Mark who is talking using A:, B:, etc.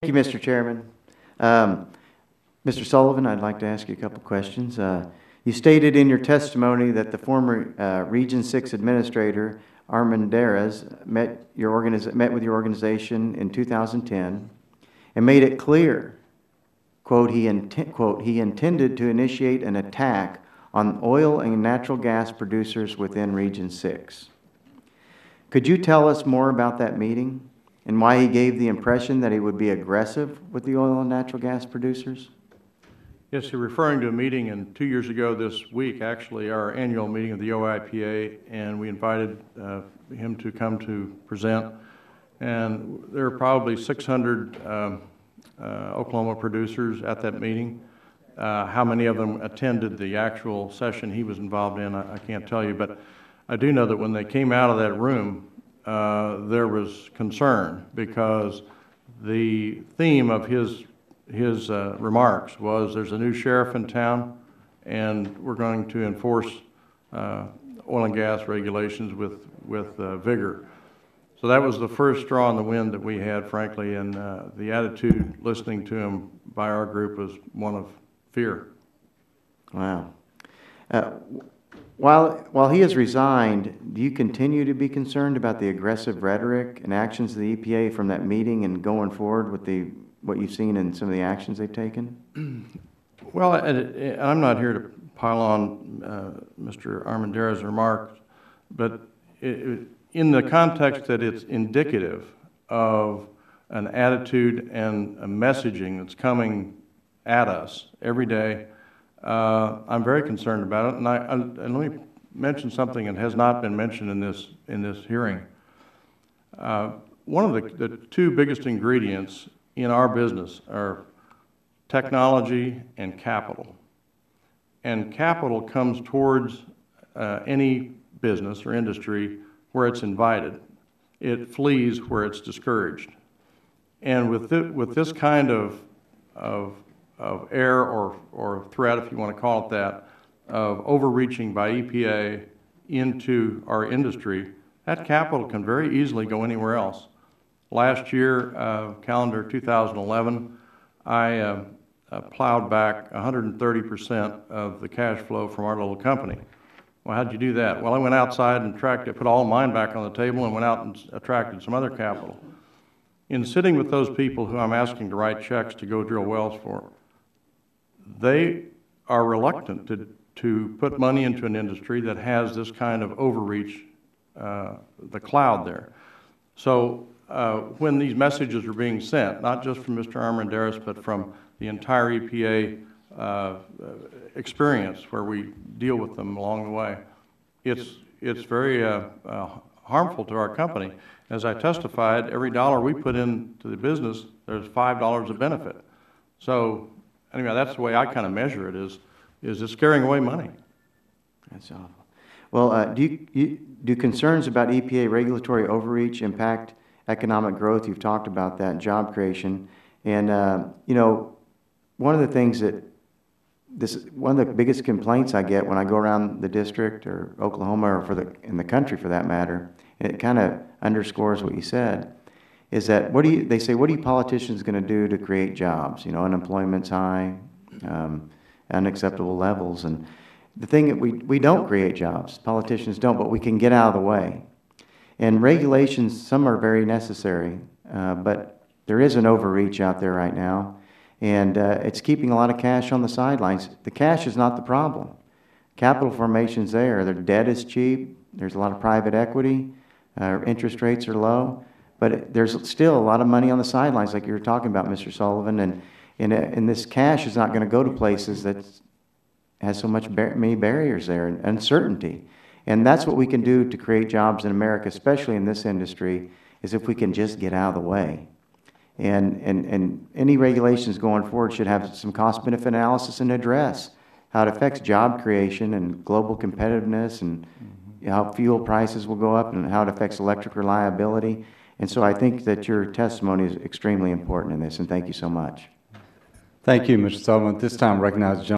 A: Thank you, Mr. Chairman. Mr. Sullivan, I'd like to ask you a couple questions. You stated in your testimony that the former Region 6 Administrator, Armendariz, met with your organization in 2010 and made it clear, quote, he intended to initiate an attack on oil and natural gas producers within Region 6. Could you tell us more about that meeting and why he gave the impression that he would be aggressive with the oil and natural gas producers?
B: Yes, you're referring to a meeting 2 years ago this week, actually, our annual meeting of the EPA, and we invited him to come to present. And there are probably 600 Oklahoma producers at that meeting. How many of them attended the actual session he was involved in, I can't tell you, but I do know that when they came out of that room, there was concern because the theme of his remarks was there's a new sheriff in town and we're going to enforce oil and gas regulations with vigor. So that was the first straw in the wind that we had, frankly, and the attitude listening to him by our group was one of fear.
A: Wow. While he has resigned, do you continue to be concerned about the aggressive rhetoric and actions of the EPA from that meeting and going forward with what you've seen in some of the actions they've taken?
B: Well, I'm not here to pile on Mr. Armendariz's remarks, but in the context that it's indicative of an attitude and a messaging that's coming at us every day, I'm very concerned about it, and let me mention something that has not been mentioned in this hearing. One of the two biggest ingredients in our business are technology and capital. And capital comes towards any business or industry where it's invited. It flees where it's discouraged. And with this kind of error or threat, if you want to call it that, of overreaching by EPA into our industry, that capital can very easily go anywhere else. Last year, calendar 2011, I plowed back 130% of the cash flow from our little company. Well, how'd you do that? Well, I went outside and put all mine back on the table and went out and attracted some other capital. In sitting with those people who I'm asking to write checks to go drill wells for, they are reluctant to put money into an industry that has this kind of overreach, the cloud there. So when these messages are being sent, not just from Mr. Armendariz, but from the entire EPA experience where we deal with them along the way, it's very harmful to our company. As I testified, every dollar we put into the business, there's $5 of benefit. So anyway, that's the way I kind of measure it, is it's scaring away money.
A: That's awful. Well, do concerns about EPA regulatory overreach impact economic growth? You've talked about that, job creation. And, you know, one of the things one of the biggest complaints I get when I go around the district or Oklahoma or in the country for that matter, and it kind of underscores what you said, is that they say, what are you politicians going to do to create jobs? You know, unemployment's high, unacceptable levels. And the thing that we don't create jobs, politicians don't, but we can get out of the way. And regulations, some are very necessary, but there is an overreach out there right now. And it's keeping a lot of cash on the sidelines. The cash is not the problem. Capital formation's there. Their debt is cheap. There's a lot of private equity. Interest rates are low. But there's still a lot of money on the sidelines, like you were talking about, Mr. Sullivan. And this cash is not going to go to places that has so many barriers there and uncertainty. And that's what we can do to create jobs in America, especially in this industry, is if we can just get out of the way. And any regulations going forward should have some cost-benefit analysis and address how it affects job creation and global competitiveness and how fuel prices will go up and how it affects electric reliability. And so I think that your testimony is extremely important in this, and thank you so much.
C: Thank you, Mr. Sullivan. At this time, I recognize